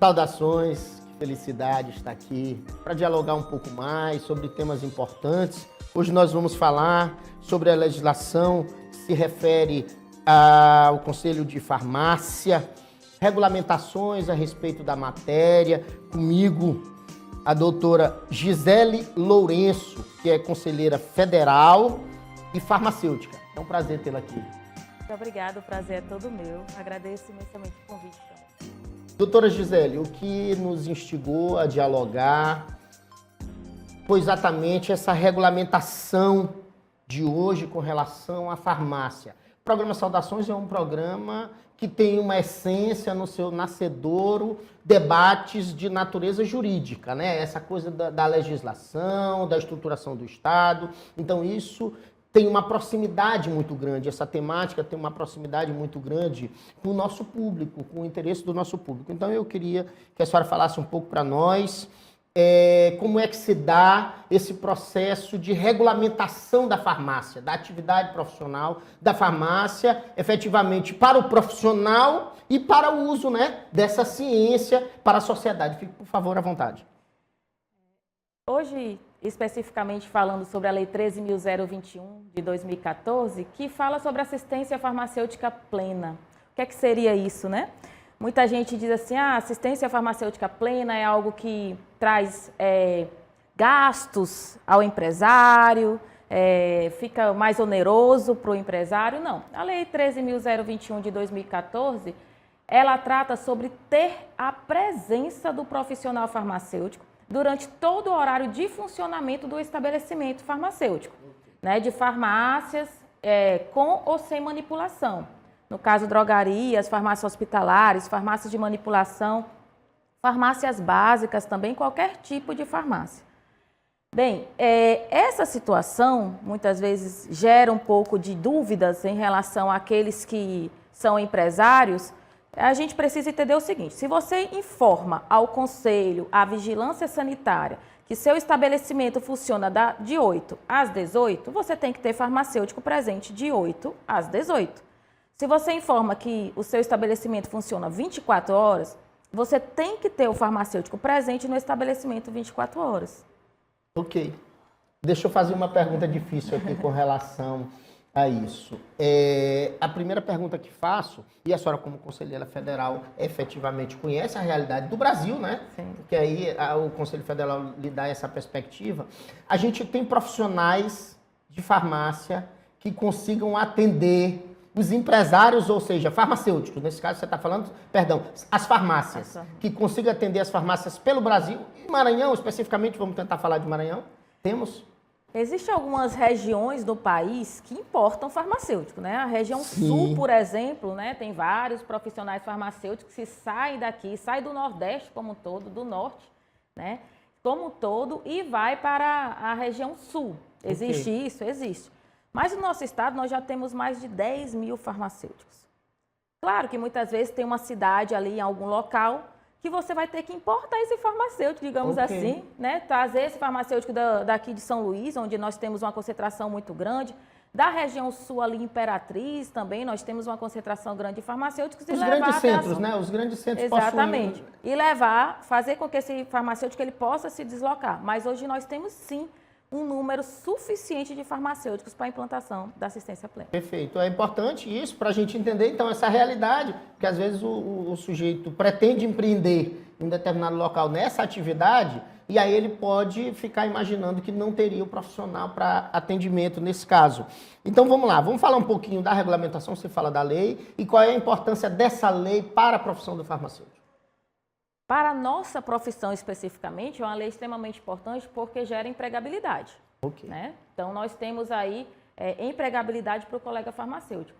Saudações, que felicidade estar aqui para dialogar um pouco mais sobre temas importantes. Hoje nós vamos falar sobre a legislação que se refere ao Conselho de Farmácia, regulamentações a respeito da matéria. Comigo, a doutora Gisele Lourenço, que é conselheira federal e farmacêutica. É um prazer tê-la aqui. Muito obrigada, o prazer é todo meu. Agradeço imensamente o convite também. Doutora Gisele, o que nos instigou a dialogar foi exatamente essa regulamentação de hoje com relação à farmácia. O programa Saudações é um programa que tem uma essência no seu nascedouro, debates de natureza jurídica, né? Essa coisa da legislação, da estruturação do Estado. Então isso tem uma proximidade muito grande, essa temática tem uma proximidade muito grande com o nosso público, com o interesse do nosso público. Então eu queria que a senhora falasse um pouco para nós como é que se dá esse processo de regulamentação da farmácia, da atividade profissional da farmácia, efetivamente para o profissional e para o uso, né, dessa ciência para a sociedade. Fique, por favor, à vontade. Hoje, especificamente falando sobre a Lei 13.021 de 2014, que fala sobre assistência farmacêutica plena. O que é que seria isso, né? Muita gente diz assim, assistência farmacêutica plena é algo que traz gastos ao empresário, fica mais oneroso para o empresário. Não, a Lei 13.021 de 2014, ela trata sobre ter a presença do profissional farmacêutico durante todo o horário de funcionamento do estabelecimento farmacêutico, né, de farmácias com ou sem manipulação. No caso, drogarias, farmácias hospitalares, farmácias de manipulação, farmácias básicas também, qualquer tipo de farmácia. Bem, essa situação muitas vezes gera um pouco de dúvidas em relação àqueles que são empresários. A gente precisa entender o seguinte, se você informa ao Conselho, à Vigilância Sanitária, que seu estabelecimento funciona de 8 às 18, você tem que ter farmacêutico presente de 8 às 18. Se você informa que o seu estabelecimento funciona 24 horas, você tem que ter o farmacêutico presente no estabelecimento 24 horas. Ok. Deixa eu fazer uma pergunta difícil aqui com relação a isso. A primeira pergunta que faço, e a senhora como conselheira federal efetivamente conhece a realidade do Brasil, né? Sim. Porque aí o Conselho Federal lhe dá essa perspectiva. A gente tem profissionais de farmácia que consigam atender os empresários, ou seja, farmacêuticos, nesse caso você está falando, perdão, as farmácias, que consigam atender as farmácias pelo Brasil, e Maranhão especificamente, vamos tentar falar de Maranhão, temos? Existem algumas regiões do país que importam farmacêutico, né? A região Sim. sul, por exemplo, né, tem vários profissionais farmacêuticos que saem daqui, saem do Nordeste como um todo, do Norte, né, como um todo, e vai para a região sul. Existe isso? Existe. Mas no nosso estado nós já temos mais de 10 mil farmacêuticos. Claro que muitas vezes tem uma cidade ali em algum local que você vai ter que importar esse farmacêutico, digamos assim, né? Trazer esse farmacêutico daqui de São Luís, onde nós temos uma concentração muito grande. Da região sul ali, Imperatriz, também nós temos uma concentração grande de farmacêuticos. Os grandes centros, né? Os grandes centros possuem. Exatamente. E fazer com que esse farmacêutico ele possa se deslocar. Mas hoje nós temos sim um número suficiente de farmacêuticos para a implantação da assistência plena. Perfeito. É importante isso para a gente entender, então, essa realidade, porque às vezes o sujeito pretende empreender em um determinado local nessa atividade e aí ele pode ficar imaginando que não teria o profissional para atendimento nesse caso. Então, vamos lá. Vamos falar um pouquinho da regulamentação, você fala da lei, e qual é a importância dessa lei para a profissão do farmacêutico. Para a nossa profissão especificamente, é uma lei extremamente importante porque gera empregabilidade. Ok. Né? Então, nós temos aí empregabilidade para o colega farmacêutico.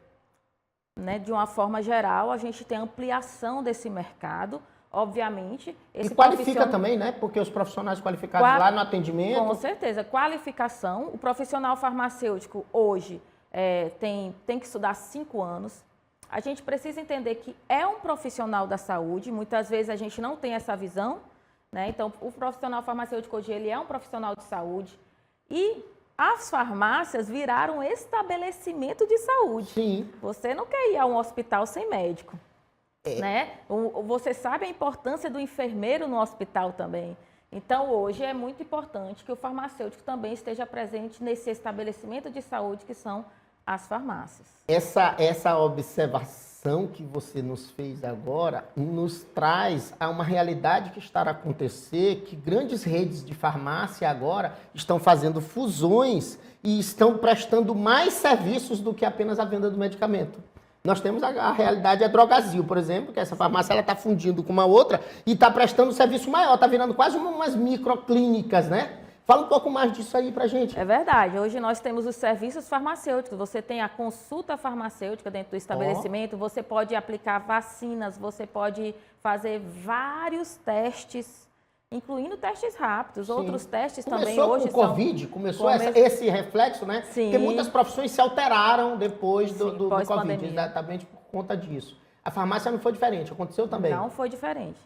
Né? De uma forma geral, a gente tem ampliação desse mercado, obviamente. E qualifica também, né? Porque os profissionais qualificados lá no atendimento... Com certeza. Qualificação. O profissional farmacêutico hoje tem que estudar 5 anos. A gente precisa entender que é um profissional da saúde, muitas vezes a gente não tem essa visão, né? Então, o profissional farmacêutico hoje ele é um profissional de saúde e as farmácias viraram estabelecimento de saúde. Sim. Você não quer ir a um hospital sem médico. né? Você sabe a importância do enfermeiro no hospital também. Então, hoje é muito importante que o farmacêutico também esteja presente nesse estabelecimento de saúde que são as farmácias. Essa observação que você nos fez agora nos traz a uma realidade que está a acontecer, que grandes redes de farmácia agora estão fazendo fusões e estão prestando mais serviços do que apenas a venda do medicamento. Nós temos a realidade, a Drogazil, por exemplo, que essa farmácia está fundindo com uma outra e está prestando um serviço maior, está virando quase umas microclínicas, né? Fala um pouco mais disso aí pra gente. É verdade. Hoje nós temos os serviços farmacêuticos. Você tem a consulta farmacêutica dentro do estabelecimento, você pode aplicar vacinas, você pode fazer vários testes, incluindo testes rápidos. Sim. Outros testes também hoje são... Com o Covid, começou esse reflexo, né? Sim. Porque muitas profissões se alteraram depois do Covid, exatamente por conta disso. A farmácia não foi diferente, aconteceu também. Não foi diferente.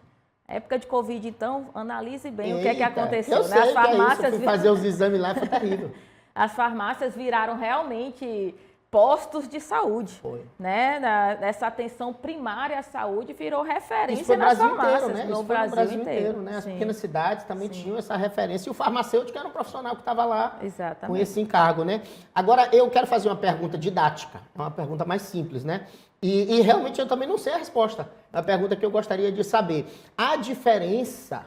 Época de Covid, então, analise bem o que Eita, aconteceu. Eu sei As farmácias... que é isso. Eu fui fazer os exames lá, foi terrível. As farmácias viraram realmente postos de saúde. Foi. Né? Essa atenção primária à saúde virou referência isso nas Brasil farmácias. Inteiro, né? No isso Brasil, foi no Brasil inteiro, né? As Sim. pequenas cidades também Sim. tinham essa referência. E o farmacêutico era um profissional que estava lá Exatamente. com esse encargo, né? Agora, eu quero fazer uma pergunta didática. É uma pergunta mais simples, né? E realmente eu também não sei a resposta. É uma pergunta que eu gostaria de saber. A diferença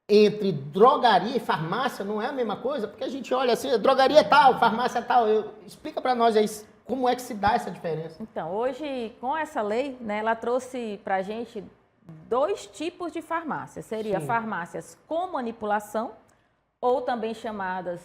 entre drogaria e farmácia não é a mesma coisa? Porque a gente olha assim, drogaria é tal, farmácia é tal. Explica para nós aí como é que se dá essa diferença. Então, hoje, com essa lei, né, ela trouxe para a gente 2 tipos de farmácia. Seria Sim. farmácias com manipulação, ou também chamadas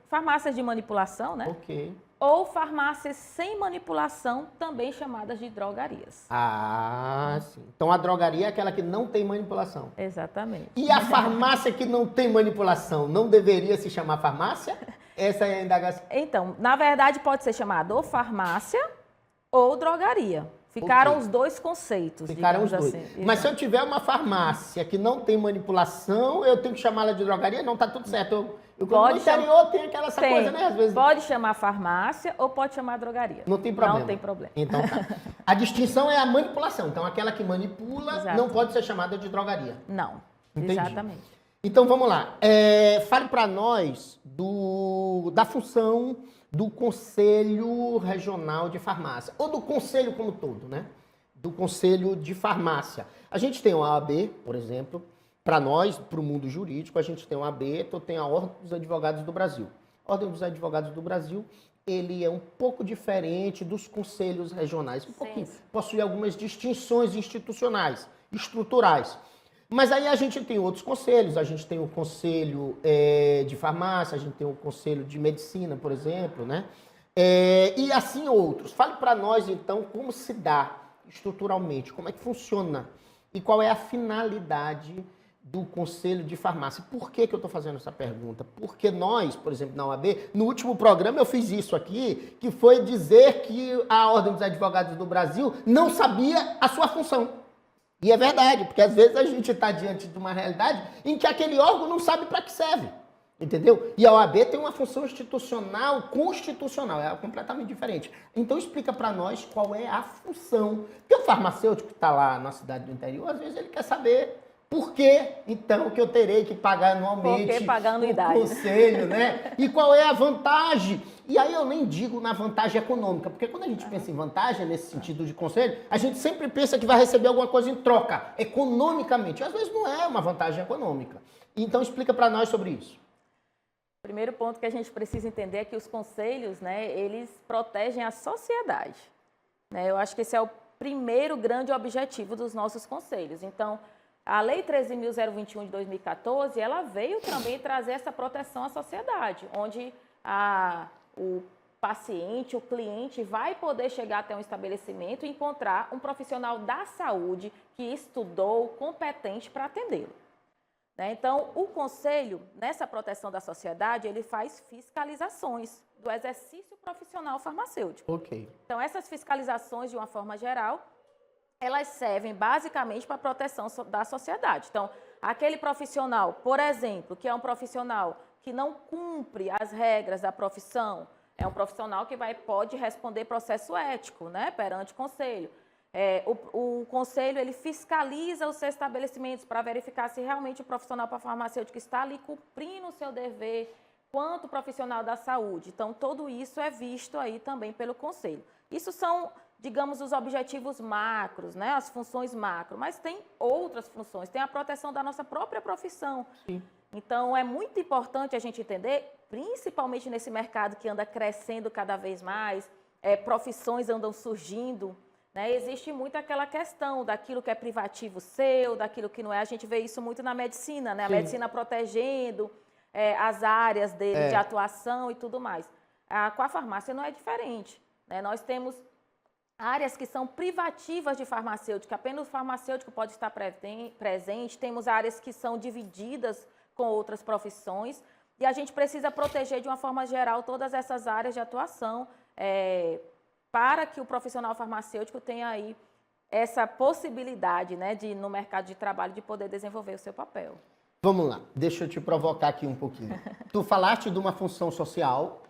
farmácias de manipulação, né? Ok. Ou farmácias sem manipulação, também chamadas de drogarias. Ah, sim. Então a drogaria é aquela que não tem manipulação. Exatamente. E a farmácia que não tem manipulação, não deveria se chamar farmácia? Essa é a indagação. Então, na verdade, pode ser chamado ou farmácia ou drogaria. Ficaram os 2 conceitos. Ficaram os 2. Assim. Mas se eu tiver uma farmácia que não tem manipulação, eu tenho que chamá-la de drogaria? Não, tá tudo certo. No interior tem aquela coisa, né? Às vezes... Pode chamar farmácia ou pode chamar drogaria. Não tem problema. Não tem problema. Então tá. A distinção é a manipulação. Então aquela que manipula Exato. Não pode ser chamada de drogaria. Não. Entendi. Exatamente. Então vamos lá. Fale para nós da função do Conselho Regional de Farmácia, ou do Conselho como todo, né? Do Conselho de Farmácia. A gente tem o AAB, por exemplo, para nós, para o mundo jurídico, a gente tem o AAB, então tem a Ordem dos Advogados do Brasil. A Ordem dos Advogados do Brasil, ele é um pouco diferente dos conselhos regionais, um pouquinho, possui algumas distinções institucionais, estruturais. Mas aí a gente tem outros conselhos, a gente tem o Conselho de Farmácia, a gente tem o Conselho de Medicina, por exemplo, né? E assim outros. Fale para nós, então, como se dá estruturalmente, como é que funciona e qual é a finalidade do Conselho de Farmácia. Por que eu estou fazendo essa pergunta? Porque nós, por exemplo, na OAB, no último programa eu fiz isso aqui, que foi dizer que a Ordem dos Advogados do Brasil não sabia a sua função. E é verdade, porque às vezes a gente está diante de uma realidade em que aquele órgão não sabe para que serve, entendeu? E a OAB tem uma função institucional, constitucional, é completamente diferente. Então explica para nós qual é a função. Porque o farmacêutico que está lá na cidade do interior, às vezes ele quer saber por que, então, que eu terei que pagar anualmente por que pagar anuidade, o conselho, né? E qual é a vantagem? E aí eu nem digo na vantagem econômica, porque quando a gente pensa em vantagem, nesse sentido de conselho, a gente sempre pensa que vai receber alguma coisa em troca, economicamente. Às vezes não é uma vantagem econômica. Então explica para nós sobre isso. O primeiro ponto que a gente precisa entender é que os conselhos, né, eles protegem a sociedade. Né? Eu acho que esse é o primeiro grande objetivo dos nossos conselhos. Então, a Lei 13.021 de 2014, ela veio também trazer essa proteção à sociedade, onde o paciente, o cliente vai poder chegar até um estabelecimento e encontrar um profissional da saúde que estudou, competente para atendê-lo. Né? Então, o Conselho, nessa proteção da sociedade, ele faz fiscalizações do exercício profissional farmacêutico. Ok. Então, essas fiscalizações, de uma forma geral, elas servem basicamente para a proteção da sociedade. Então, aquele profissional, por exemplo, que é um profissional que não cumpre as regras da profissão, é um profissional que pode responder processo ético, né, perante o conselho. O conselho ele fiscaliza os seus estabelecimentos para verificar se realmente o profissional farmacêutico está ali cumprindo o seu dever quanto profissional da saúde. Então, tudo isso é visto aí também pelo conselho. Isso são, digamos, os objetivos macros, né? As funções macro, mas tem outras funções, tem a proteção da nossa própria profissão. Sim. Então, é muito importante a gente entender, principalmente nesse mercado que anda crescendo cada vez mais, profissões andam surgindo, né? Existe muito aquela questão daquilo que é privativo seu, daquilo que não é. A gente vê isso muito na medicina, né? A medicina protegendo as áreas dele de atuação e tudo mais. Com a farmácia não é diferente, né? Nós temos áreas que são privativas de farmacêutico, apenas o farmacêutico pode estar presente. Temos áreas que são divididas com outras profissões e a gente precisa proteger de uma forma geral todas essas áreas de atuação para que o profissional farmacêutico tenha aí essa possibilidade, né, de no mercado de trabalho de poder desenvolver o seu papel. Vamos lá, deixa eu te provocar aqui um pouquinho. Tu falaste de uma função social,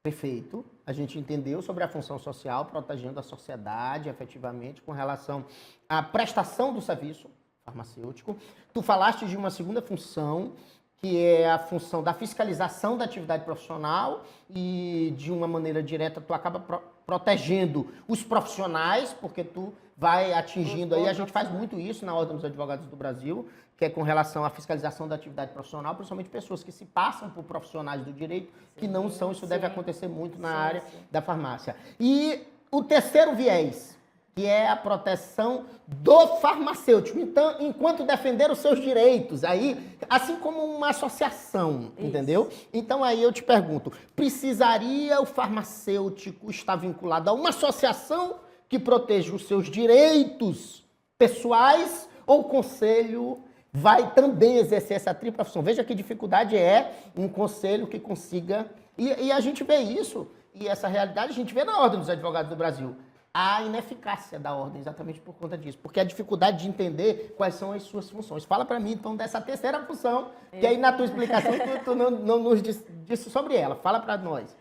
perfeito, a gente entendeu sobre a função social, protegendo a sociedade efetivamente com relação à prestação do serviço farmacêutico. Tu falaste de uma segunda função, que é a função da fiscalização da atividade profissional e, de uma maneira direta, tu acaba protegendo os profissionais, porque tu vai atingindo aí, a gente faz muito isso na Ordem dos Advogados do Brasil, que é com relação à fiscalização da atividade profissional, principalmente pessoas que se passam por profissionais do direito, que não são, isso deve acontecer muito na área da farmácia. E o terceiro viés, que é a proteção do farmacêutico. Então, enquanto defender os seus direitos, aí, assim como uma associação, entendeu? Então, aí eu te pergunto, precisaria o farmacêutico estar vinculado a uma associação que proteja os seus direitos pessoais ou o conselho vai também exercer essa tripla função? Veja que dificuldade é um conselho que consiga... E a gente vê isso, e essa realidade a gente vê na Ordem dos Advogados do Brasil. A ineficácia da ordem, exatamente por conta disso. Porque a dificuldade de entender quais são as suas funções. Fala para mim, então, dessa terceira função, que aí na tua explicação tu não nos disse sobre ela. Fala para nós.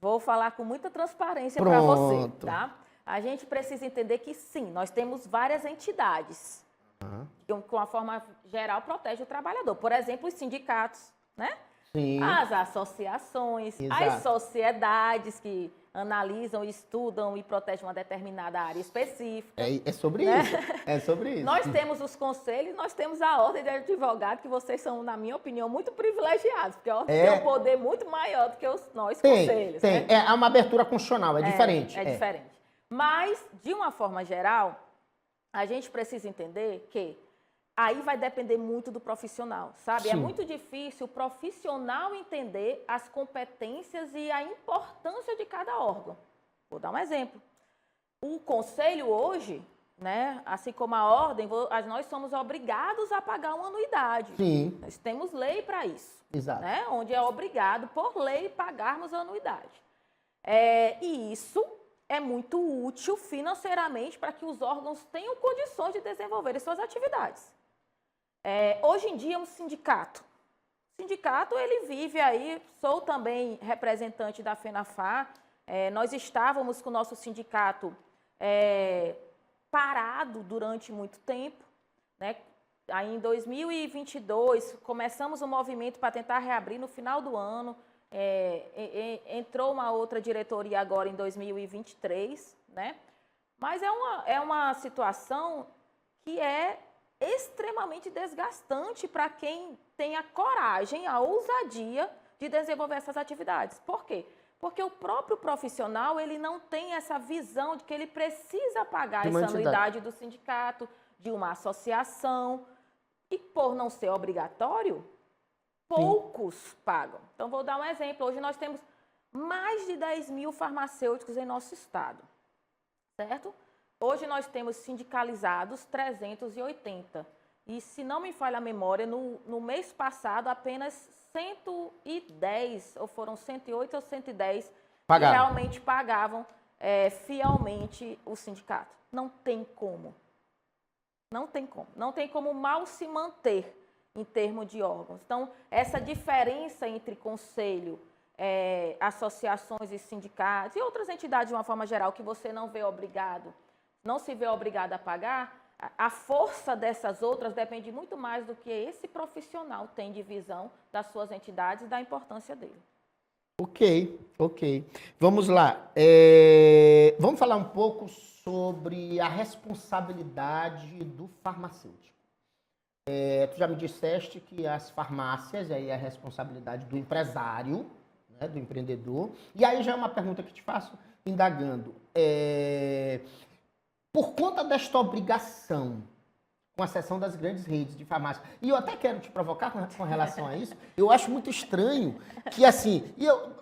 Vou falar com muita transparência para você, tá? A gente precisa entender que, sim, nós temos várias entidades que, com a forma geral, protegem o trabalhador. Por exemplo, os sindicatos, né? Sim. As associações, as sociedades que analisam, estudam e protegem uma determinada área específica. É sobre isso. É sobre isso. Nós temos os conselhos, nós temos a Ordem de Advogados, que vocês são, na minha opinião, muito privilegiados, porque a Ordem tem um poder muito maior do que nós conselhos. Tem. Né? É uma abertura constitucional, é diferente. É diferente. Mas, de uma forma geral, a gente precisa entender que aí vai depender muito do profissional, sabe? Sim. É muito difícil o profissional entender as competências e a importância de cada órgão. Vou dar um exemplo. O conselho hoje, né, assim como a ordem, nós somos obrigados a pagar uma anuidade. Sim. Nós temos lei para isso. Exato. Né, onde é obrigado, por lei, pagarmos a anuidade. E isso é muito útil financeiramente para que os órgãos tenham condições de desenvolver suas atividades. Hoje em dia, um sindicato. O sindicato, ele vive aí, sou também representante da FENAFAR, nós estávamos com o nosso sindicato parado durante muito tempo, né? Aí em 2022, começamos um movimento para tentar reabrir no final do ano, entrou uma outra diretoria agora em 2023, né? Mas é uma situação que é extremamente desgastante para quem tem a coragem, a ousadia de desenvolver essas atividades. Por quê? Porque o próprio profissional, ele não tem essa visão de que ele precisa pagar essa anuidade do sindicato, de uma associação, e por não ser obrigatório, poucos pagam. Então, vou dar um exemplo. Hoje nós temos mais de 10 mil farmacêuticos em nosso estado, certo? Hoje nós temos sindicalizados 380. E, se não me falha a memória, no mês passado, apenas 110, ou foram 108 ou 110, que realmente pagavam fielmente o sindicato. Não tem como. Não tem como. Não tem como mal se manter em termos de órgãos. Então, essa diferença entre conselho, associações e sindicatos e outras entidades de uma forma geral que você não vê obrigado não se vê obrigado a pagar, a força dessas outras depende muito mais do que esse profissional tem de visão das suas entidades e da importância dele. Ok. Vamos lá. Vamos falar um pouco sobre a responsabilidade do farmacêutico. Tu já me disseste que as farmácias, aí é a responsabilidade do empresário, né, do empreendedor. E aí já é uma pergunta que te faço, indagando. Por conta desta obrigação, com exceção das grandes redes de farmácia, e eu até quero te provocar com relação a isso, eu acho muito estranho que, assim,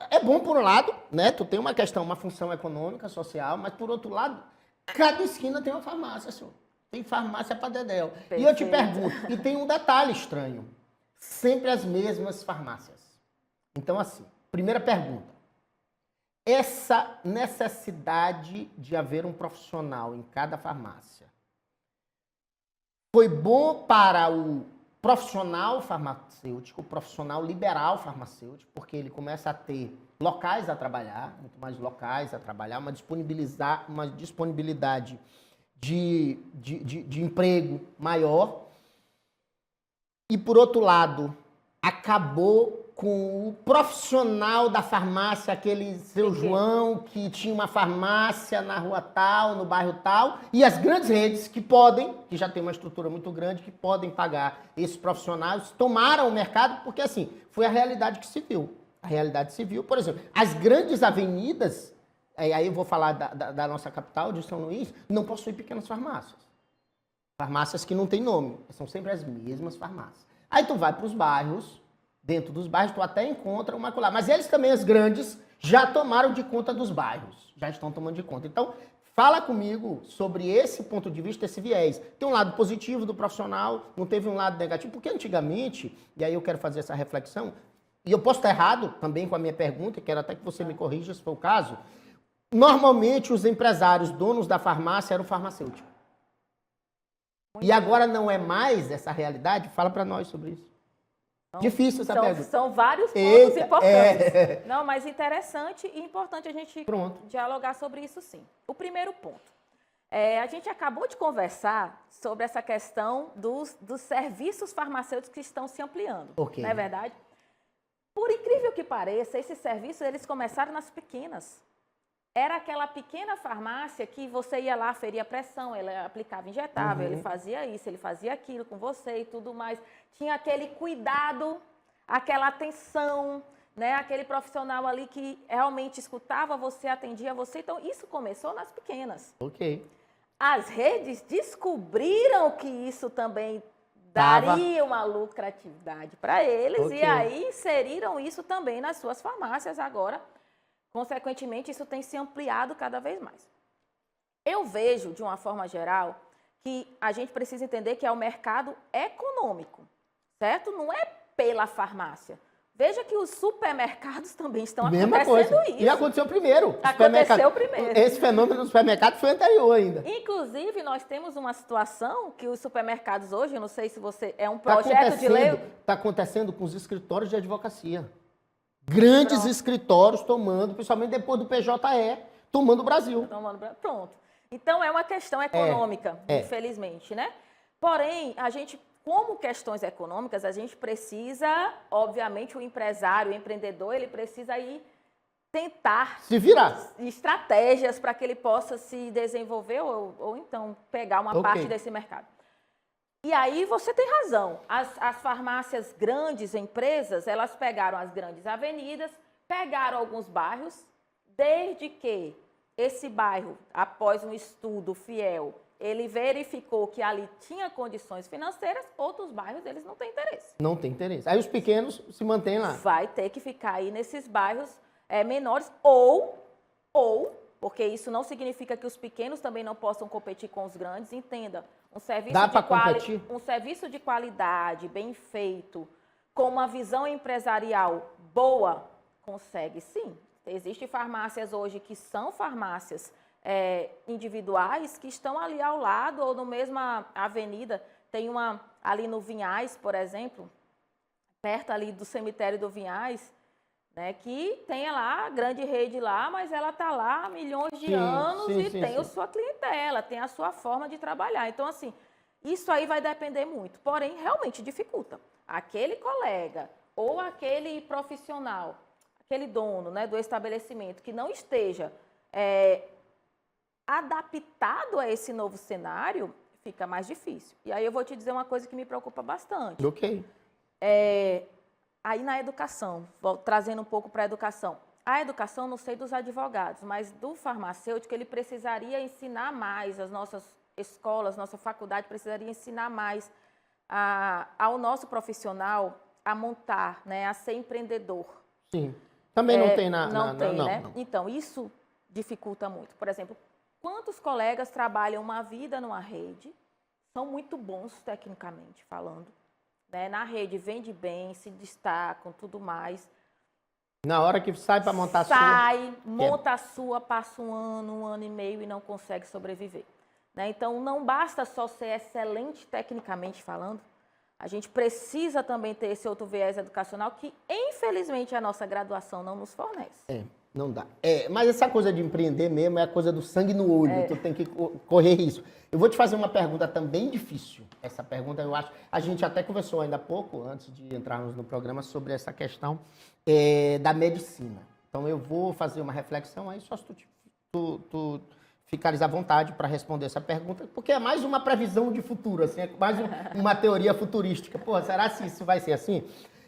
é bom por um lado, né, tu tem uma questão, uma função econômica, social, mas por outro lado, cada esquina tem uma farmácia, senhor. Tem farmácia para dedéu. Perfeito. E eu te pergunto, e tem um detalhe estranho, sempre as mesmas farmácias. Então, assim, primeira pergunta. Essa necessidade de haver um profissional em cada farmácia foi bom para o profissional farmacêutico, o profissional liberal farmacêutico, porque ele começa a ter locais a trabalhar, muito mais locais a trabalhar, uma disponibilidade de emprego maior. E, por outro lado, acabou com o profissional da farmácia, aquele seu João que tinha uma farmácia na rua tal, no bairro tal, e as grandes redes que já tem uma estrutura muito grande, que podem pagar esses profissionais, tomaram o mercado, porque assim, foi a realidade que se viu. A realidade se viu, por exemplo, as grandes avenidas, aí eu vou falar da nossa capital, de São Luís, não possuem pequenas farmácias. Farmácias que não têm nome, são sempre as mesmas farmácias. Aí tu vai para os bairros, dentro dos bairros, tu até encontra uma colar. Mas eles também, as grandes, já tomaram de conta dos bairros. Já estão tomando de conta. Então, fala comigo sobre esse ponto de vista, esse viés. Tem um lado positivo do profissional, não teve um lado negativo. Porque antigamente, e aí eu quero fazer essa reflexão, e eu posso estar errado também com a minha pergunta, quero até que você me corrija se for o caso. Normalmente, os empresários, donos da farmácia, eram farmacêuticos. E agora não é mais essa realidade? Fala para nós sobre isso. Então, difícil essa pergunta. São vários pontos importantes. Não, mas interessante e importante a gente dialogar sobre isso, sim. O primeiro ponto. A gente acabou de conversar sobre essa questão dos serviços farmacêuticos que estão se ampliando. Okay. Não é verdade? Por incrível que pareça, esses serviços eles começaram nas pequenas. Era aquela pequena farmácia que você ia lá, feria pressão, ele aplicava injetável, ele fazia isso, ele fazia aquilo com você e tudo mais. Tinha aquele cuidado, aquela atenção, né? Aquele profissional ali que realmente escutava você, atendia você. Então, isso começou nas pequenas. Ok. As redes descobriram que isso também daria uma lucratividade para eles e aí inseriram isso também nas suas farmácias agora. Consequentemente, isso tem se ampliado cada vez mais. Eu vejo, de uma forma geral, que a gente precisa entender que é o mercado econômico, certo? Não é pela farmácia. Veja que os supermercados também estão acontecendo isso. E aconteceu primeiro. Aconteceu primeiro. Esse fenômeno do supermercado foi anterior ainda. Inclusive, nós temos uma situação que os supermercados hoje, eu não sei se você... É um projeto de lei... Está acontecendo com os escritórios de advocacia. Grandes escritórios tomando, principalmente depois do PJE, tomando o Brasil. Pronto. Então, é uma questão econômica, infelizmente, né? Porém, a gente, como questões econômicas, a gente precisa, obviamente, o empresário, o empreendedor, ele precisa aí tentar... se virar. Estratégias para que ele possa se desenvolver ou então pegar uma parte desse mercado. E aí você tem razão, as farmácias grandes, empresas, elas pegaram as grandes avenidas, pegaram alguns bairros, desde que esse bairro, após um estudo fiel, ele verificou que ali tinha condições financeiras, outros bairros eles não têm interesse. Não tem interesse. Aí os pequenos se mantêm lá. Vai ter que ficar aí nesses bairros menores ou, porque isso não significa que os pequenos também não possam competir com os grandes, entenda. Um serviço de qualidade, bem feito, com uma visão empresarial boa, consegue sim. Existem farmácias hoje que são farmácias individuais que estão ali ao lado ou na mesma avenida. Tem uma ali no Vinhais, por exemplo, perto ali do cemitério do Vinhais, né? Que tenha lá a grande rede lá, mas ela está lá há milhões de Sim, anos sim, e sim, tem sim. a sua clientela, tem a sua forma de trabalhar. Então, assim, isso aí vai depender muito. Porém, realmente dificulta. Aquele colega ou aquele profissional, aquele dono, né, do estabelecimento que não esteja adaptado a esse novo cenário, fica mais difícil. E aí eu vou te dizer uma coisa que me preocupa bastante. Ok. Aí na educação, trazendo um pouco para a educação. A educação, não sei dos advogados, mas do farmacêutico, ele precisaria ensinar mais, as nossas escolas, nossa faculdade precisaria ensinar mais ao nosso profissional a montar, né, a ser empreendedor. Sim. Também não tem Não tem, né? não. Então, isso dificulta muito. Por exemplo, quantos colegas trabalham uma vida numa rede, são muito bons tecnicamente falando, né? Na rede vende bem, se destacam, tudo mais. Na hora que sai para montar a sua... Sai, monta a sua, passa um ano e meio e não consegue sobreviver, né? Então, não basta só ser excelente tecnicamente falando, a gente precisa também ter esse outro viés educacional que, infelizmente, a nossa graduação não nos fornece. Não dá. Mas essa coisa de empreender mesmo é a coisa do sangue no olho. Tu tem que correr risco. Eu vou te fazer uma pergunta também difícil. Essa pergunta eu acho... A gente até conversou ainda há pouco, antes de entrarmos no programa, sobre essa questão da medicina. Então eu vou fazer uma reflexão aí, só se tu ficares à vontade para responder essa pergunta, porque é mais uma previsão de futuro, assim, é mais uma teoria futurística. Pô, será que isso vai ser assim?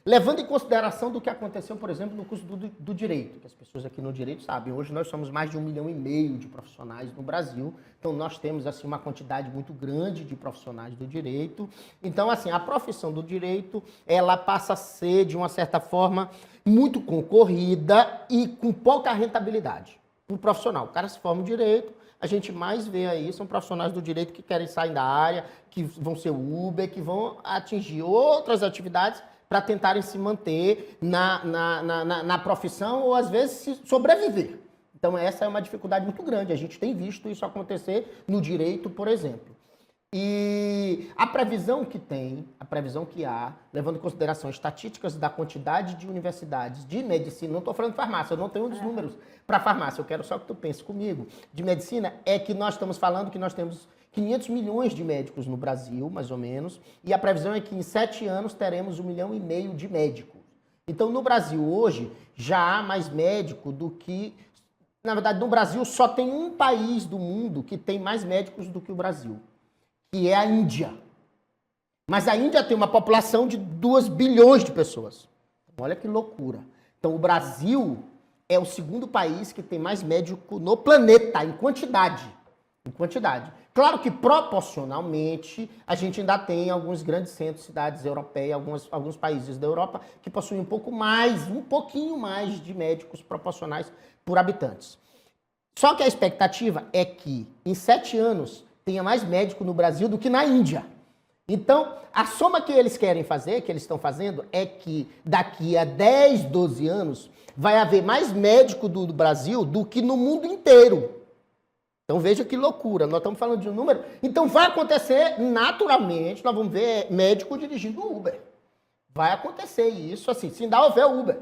Levando em consideração do que aconteceu, por exemplo, no curso do direito, que as pessoas aqui no direito sabem. Hoje nós somos mais de 1,5 milhão de profissionais no Brasil, então nós temos assim uma quantidade muito grande de profissionais do direito. Então, assim, a profissão do direito, ela passa a ser, de uma certa forma, muito concorrida e com pouca rentabilidade para o profissional. O cara se forma em direito, a gente mais vê aí, são profissionais do direito que querem sair da área, que vão ser Uber, que vão atingir outras atividades para tentarem se manter na profissão ou, às vezes, sobreviver. Então, essa é uma dificuldade muito grande. A gente tem visto isso acontecer no direito, por exemplo. E a previsão que há, levando em consideração estatísticas da quantidade de universidades de medicina, não estou falando de farmácia, eu não tenho os números para farmácia, eu quero só que tu pense comigo, de medicina, é que nós estamos falando que nós temos 500 milhões de médicos no Brasil, mais ou menos, e a previsão é que em 7 anos teremos 1,5 milhão de médicos. Então, no Brasil hoje, já há mais médico do que... Na verdade, no Brasil só tem um país do mundo que tem mais médicos do que o Brasil, que é a Índia. Mas a Índia tem uma população de 2 bilhões de pessoas. Olha que loucura. Então, o Brasil é o segundo país que tem mais médico no planeta, em quantidade. Em quantidade. Claro que, proporcionalmente, a gente ainda tem alguns grandes centros, cidades europeias, alguns países da Europa, que possuem um pouquinho mais de médicos proporcionais por habitantes. Só que a expectativa é que, em 7 anos, tenha mais médico no Brasil do que na Índia. Então, a soma que eles querem fazer, que eles estão fazendo, é que daqui a 10, 12 anos, vai haver mais médico do Brasil do que no mundo inteiro. Então, veja que loucura. Nós estamos falando de um número. Então, vai acontecer naturalmente, nós vamos ver médico dirigindo Uber. Vai acontecer isso, assim, se ainda houver Uber.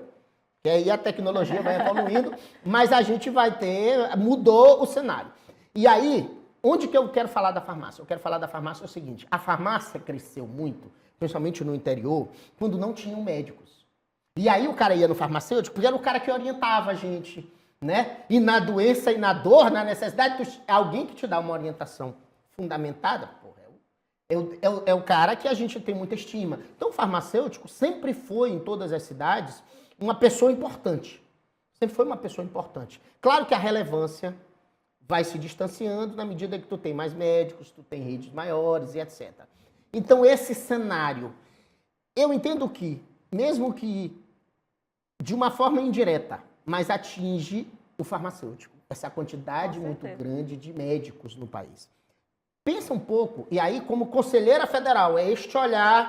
Que aí a tecnologia vai evoluindo, mas a gente vai ter... Mudou o cenário. E aí... Onde que eu quero falar da farmácia? Eu quero falar da farmácia o seguinte, a farmácia cresceu muito, principalmente no interior, quando não tinham médicos. E aí o cara ia no farmacêutico, porque era o cara que orientava a gente, né? E na doença e na dor, na necessidade, alguém que te dá uma orientação fundamentada, porra, é o cara que a gente tem muita estima. Então o farmacêutico sempre foi, em todas as cidades, uma pessoa importante. Sempre foi uma pessoa importante. Claro que a relevância... vai se distanciando na medida que tu tem mais médicos, tu tem redes maiores e etc. Então, esse cenário, eu entendo que, mesmo que de uma forma indireta, mas atinge o farmacêutico, essa quantidade muito grande de médicos no país. Pensa um pouco, e aí como conselheira federal, é este olhar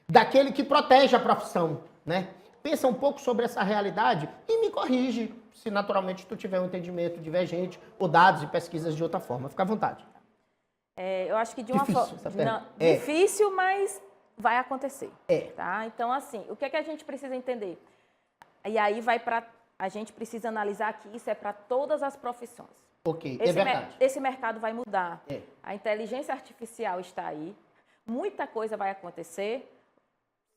daquele que protege a profissão, né? Pensa um pouco sobre essa realidade e me corrige se naturalmente tu tiver um entendimento divergente ou dados e pesquisas de outra forma. Fica à vontade. Eu acho que de uma forma... Difícil, mas vai acontecer. Tá? Então, assim, o que é que a gente precisa entender? E aí a gente precisa analisar que isso é para todas as profissões. Ok, é verdade. Esse mercado vai mudar. É. A inteligência artificial está aí. Muita coisa vai acontecer.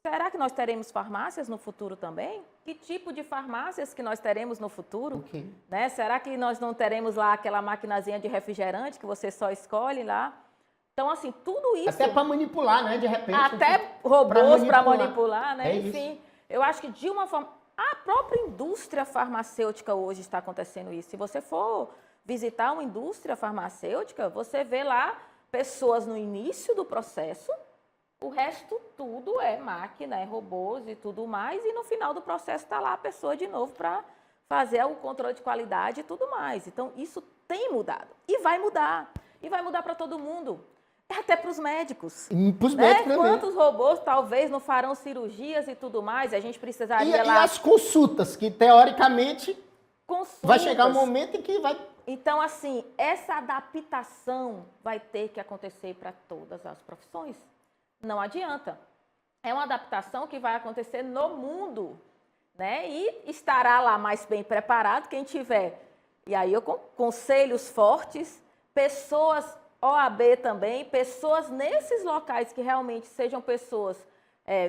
Será que nós teremos farmácias no futuro também? Que tipo de farmácias que nós teremos no futuro? Ok. Né? Será que nós não teremos lá aquela maquinazinha de refrigerante que você só escolhe lá? Então, assim, tudo isso... Até para manipular, né? De repente. Até robôs para manipular. manipular, né? É Enfim, eu acho que de uma forma... A própria indústria farmacêutica hoje está acontecendo isso. Se você for visitar uma indústria farmacêutica, você vê lá pessoas no início do processo, o resto tudo é máquina, é robôs e tudo mais, e no final do processo está lá a pessoa de novo para fazer o controle de qualidade e tudo mais. Então, isso tem mudado. E vai mudar. E vai mudar para todo mundo. Até para os médicos. Para os médicos também. Quantos robôs talvez não farão cirurgias e tudo mais? A gente precisaria lá... E as consultas, que teoricamente Consultas. vai chegar um momento em que vai... Então, assim, essa adaptação vai ter que acontecer para todas as profissões. Não adianta. É uma adaptação que vai acontecer no mundo, né? E estará lá mais bem preparado quem tiver. E aí eu conselhos fortes, pessoas, OAB também, pessoas nesses locais que realmente sejam pessoas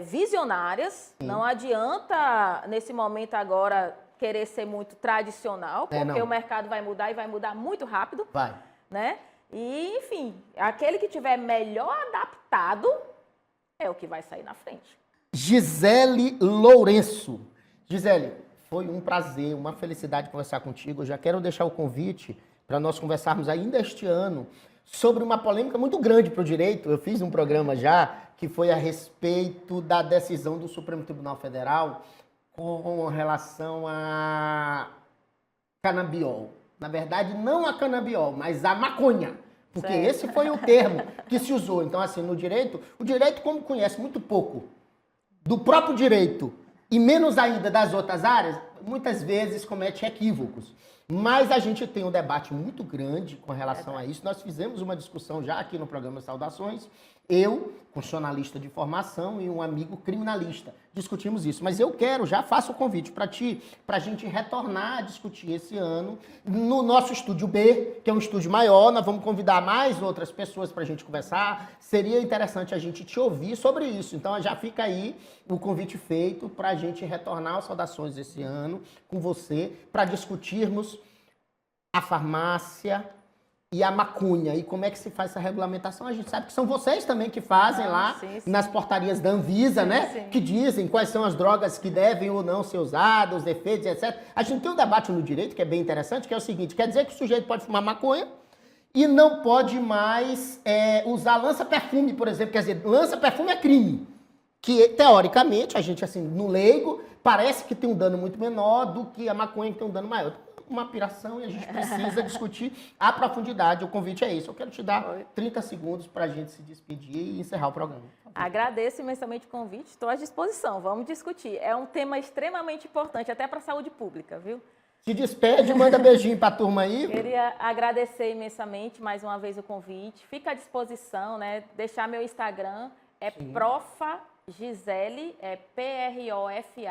visionárias. Sim. Não adianta, nesse momento agora, querer ser muito tradicional, porque o mercado vai mudar e vai mudar muito rápido. Vai. Né? E, enfim, aquele que tiver melhor adaptado é o que vai sair na frente. Gisele Lourenço. Gisele, foi um prazer, uma felicidade conversar contigo. Eu já quero deixar o convite para nós conversarmos ainda este ano sobre uma polêmica muito grande para o direito. Eu fiz um programa já que foi a respeito da decisão do Supremo Tribunal Federal com relação a canabiol. Na verdade, não a canabiol, mas a maconha. Porque certo. Esse foi o termo que se usou. Então, assim, no direito, o direito, como conhece muito pouco do próprio direito e menos ainda das outras áreas, muitas vezes comete equívocos. Mas a gente tem um debate muito grande com relação a isso. Nós fizemos uma discussão já aqui no programa Saudações. Eu, constitucionalista de formação, e um amigo criminalista. Discutimos isso. Mas eu já faço o convite para ti, para a gente retornar a discutir esse ano no nosso estúdio B, que é um estúdio maior. Nós vamos convidar mais outras pessoas para a gente conversar. Seria interessante a gente te ouvir sobre isso. Então já fica aí o convite feito para a gente retornar às Saudações esse ano com você, para discutirmos a farmácia e a maconha, e como é que se faz essa regulamentação. A gente sabe que são vocês também que fazem lá sim. nas portarias da Anvisa, sim, né? Sim. Que dizem quais são as drogas que devem ou não ser usadas, os efeitos, etc. A gente tem um debate no direito que é bem interessante, que é o seguinte, quer dizer que o sujeito pode fumar maconha e não pode mais usar lança-perfume, por exemplo. Quer dizer, lança-perfume é crime. Que, teoricamente, a gente, assim, no leigo, parece que tem um dano muito menor do que a maconha que tem um dano maior. Uma piração e a gente precisa discutir a profundidade. O convite é esse. Eu quero te dar 30 segundos para a gente se despedir e encerrar o programa. Agradeço imensamente o convite. Estou à disposição. Vamos discutir. É um tema extremamente importante, até para a saúde pública, viu? Se despede, manda beijinho para a turma aí. Queria agradecer imensamente mais uma vez o convite. Fica à disposição, né? Deixar meu Instagram. É Profa Gisele, é PROFAGIZE,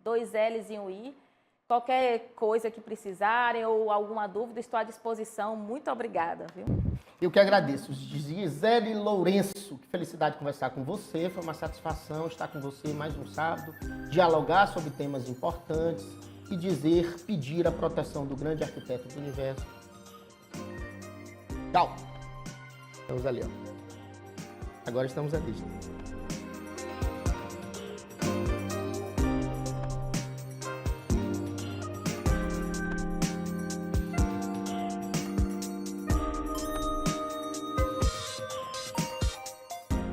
2 L's e um I. Qualquer coisa que precisarem ou alguma dúvida, estou à disposição. Muito obrigada, viu? Eu que agradeço. Gisele Lourenço, que felicidade conversar com você. Foi uma satisfação estar com você mais um sábado, dialogar sobre temas importantes e pedir a proteção do grande arquiteto do universo. Tchau. Estamos ali, ó. Agora estamos ali.